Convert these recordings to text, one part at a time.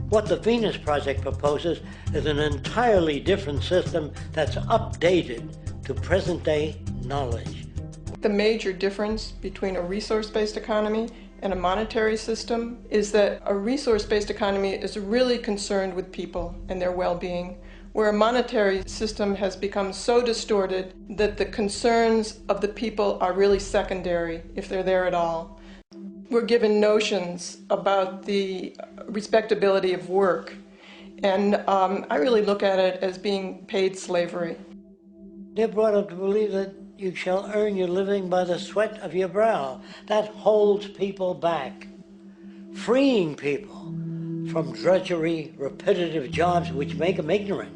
What the Venus Project proposes is an entirely different system that's updated to present-day knowledge. The major difference between a resource-based economy and a monetary system is that a resource-based economy is really concerned with people and their well-being, where a monetary system has become so distorted that the concerns of the people are really secondary, if they're there at all. We're given notions about the respectability of work, and I really look at it as being paid slavery. They're brought up to believe that you shall earn your living by the sweat of your brow. That holds people back. Freeing people from drudgery, repetitive jobs which make them ignorant.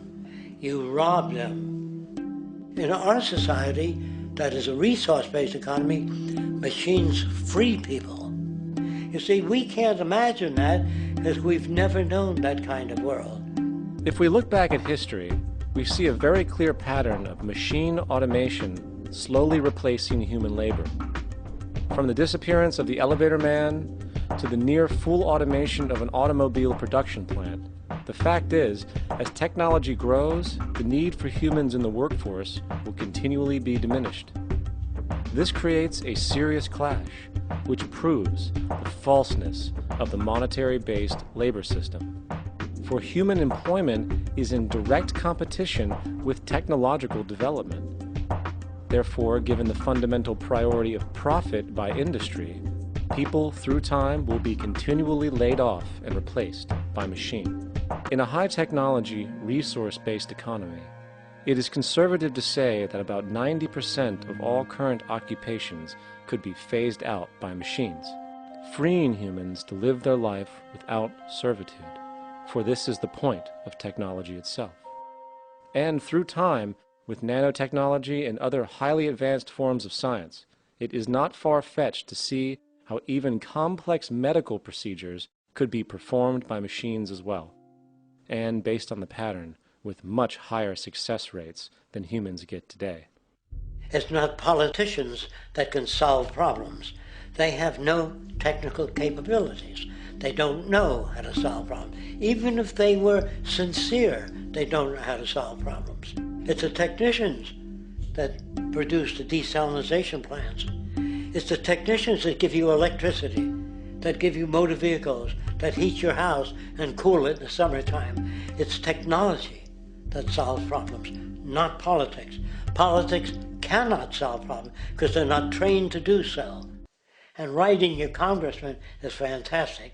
You rob them. In our society, that is a resource-based economy, machines free people. You see, we can't imagine that because we've never known that kind of world. If we look back at history, we see a very clear pattern of machine automation slowly replacing human labor. From the disappearance of the elevator man to the near full automation of an automobile production plant, the fact is, as technology grows, the need for humans in the workforce will continually be diminished. This creates a serious clash, which proves the falseness of the monetary-based labor system. For human employment is in direct competition with technological development. Therefore, given the fundamental priority of profit by industry, people through time will be continually laid off and replaced by machine. In a high-technology, resource-based economy, it is conservative to say that about 90% of all current occupations could be phased out by machines, freeing humans to live their life without servitude, for this is the point of technology itself. And through time, with nanotechnology and other highly advanced forms of science, it is not far-fetched to see how even complex medical procedures could be performed by machines as well, and based on the pattern, with much higher success rates than humans get today. It's not politicians that can solve problems. They have no technical capabilities. They don't know how to solve problems. Even if they were sincere, they don't know how to solve problems. It's the technicians that produce the desalination plants. It's the technicians that give you electricity, that give you motor vehicles, that heat your house and cool it in the summertime. It's technology that solves problems, not politics. Politics cannot solve problems because they're not trained to do so. And writing your congressman is fantastic.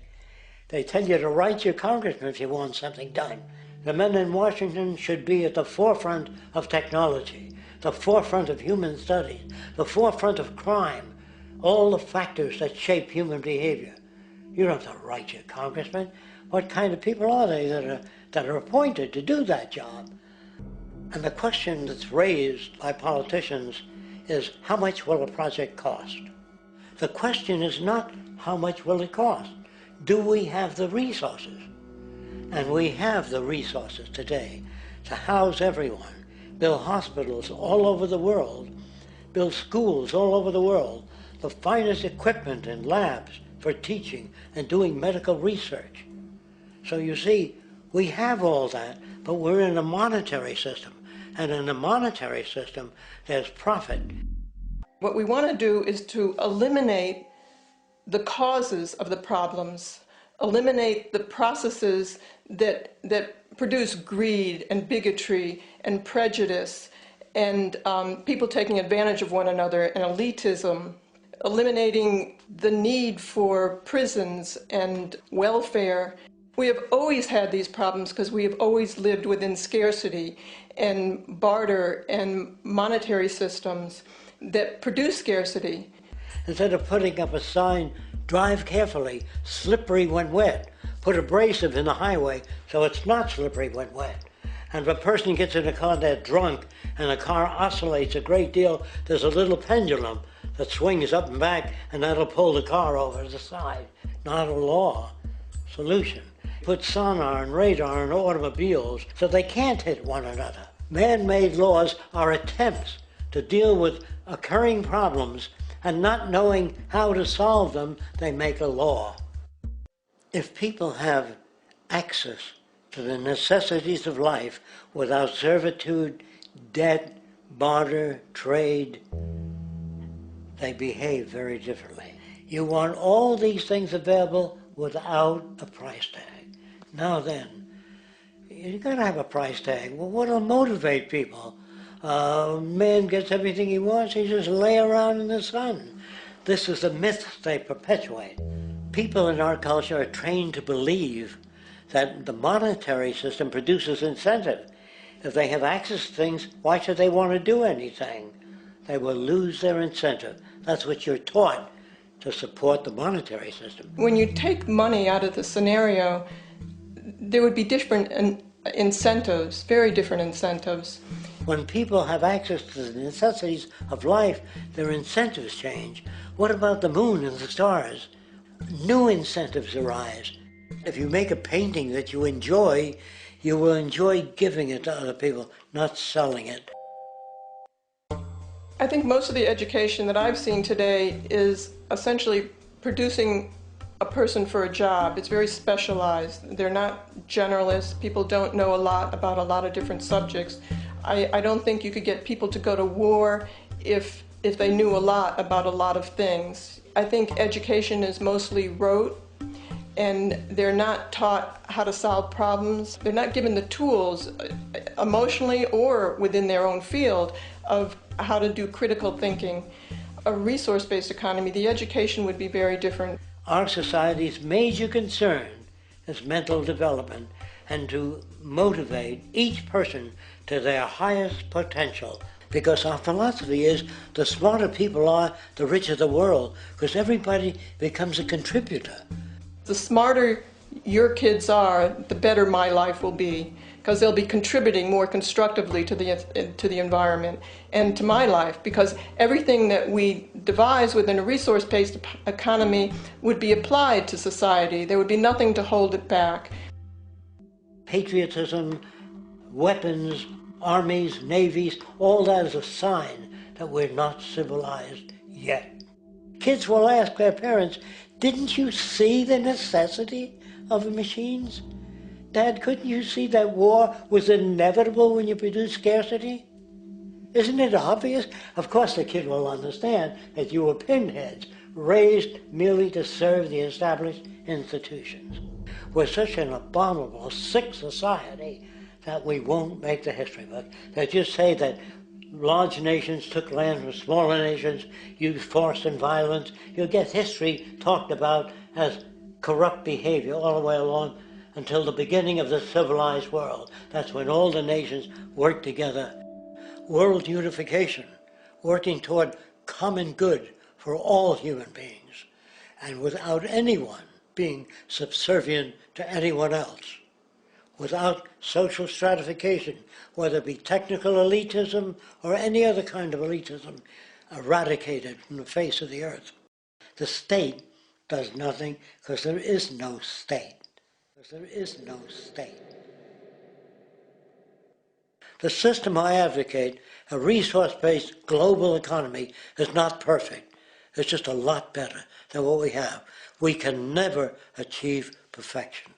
They tell you to write your congressman if you want something done. The men in Washington should be at the forefront of technology, the forefront of human studies, the forefront of crime, all the factors that shape human behavior. You don't have to write your congressman. What kind of people are they that are appointed to do that job? And the question that's raised by politicians is, how much will a project cost? The question is not how much will it cost. Do we have the resources? And we have the resources today to house everyone, build hospitals all over the world, build schools all over the world, the finest equipment and labs for teaching and doing medical research. So you see, we have all that, but we're in a monetary system. And in a monetary system, there's profit. What we want to do is to eliminate the causes of the problems, eliminate the processes that produce greed and bigotry and prejudice and people taking advantage of one another and elitism, eliminating the need for prisons and welfare. We have always had these problems because we have always lived within scarcity and barter and monetary systems that produce scarcity. Instead of putting up a sign, drive carefully, slippery when wet, put abrasive in the highway so it's not slippery when wet. And if a person gets in a car that's drunk and the car oscillates a great deal, there's a little pendulum that swings up and back and that'll pull the car over to the side. Not a law solution. Put sonar and radar in automobiles so they can't hit one another. Man-made laws are attempts to deal with occurring problems, and not knowing how to solve them, they make a law. If people have access to the necessities of life without servitude, debt, barter, trade, they behave very differently. You want all these things available without a price tag. Now then, you gotta have a price tag. Well, what'll motivate people? Man gets everything he wants, he just lay around in the sun. This is the myth they perpetuate. People in our culture are trained to believe that the monetary system produces incentive. If they have access to things, why should they want to do anything? They will lose their incentive. That's what you're taught to support the monetary system. When you take money out of the scenario, there would be different incentives, very different incentives. When people have access to the necessities of life, their incentives change. What about the moon and the stars? New incentives arise. If you make a painting that you will enjoy giving it to other people, not selling it. I think most of the education that I've seen today is essentially producing a person for a job. It's very specialized. They're not generalists. People don't know a lot about a lot of different subjects. I don't think you could get people to go to war if they knew a lot about a lot of things. I think education is mostly rote, and they're not taught how to solve problems. They're not given the tools, emotionally or within their own field, of how to do critical thinking. A resource-based economy, the education would be very different. Our society's major concern is mental development and to motivate each person to their highest potential. Because our philosophy is the smarter people are, the richer the world, because everybody becomes a contributor. The smarter your kids are, the better my life will be, because they'll be contributing more constructively to the environment and to my life, because everything that we devise within a resource-based economy would be applied to society. There would be nothing to hold it back. Patriotism, weapons, armies, navies, all that is a sign that we're not civilized yet. Kids will ask their parents, "Didn't you see the necessity of the machines? Dad, couldn't you see that war was inevitable when you produce scarcity? Isn't it obvious?" Of course the kid will understand that you were pinheads, raised merely to serve the established institutions. We're such an abominable, sick society that we won't make the history book. They just say that large nations took land from smaller nations, used force and violence. You'll get history talked about as corrupt behavior all the way along until the beginning of the civilized world. That's when all the nations worked together. World unification, working toward common good for all human beings, and without anyone being subservient to anyone else. Without social stratification, whether it be technical elitism or any other kind of elitism, eradicated from the face of the earth. The state does nothing because there is no state. There is no state. The system I advocate, a resource-based global economy, is not perfect. It's just a lot better than what we have. We can never achieve perfection.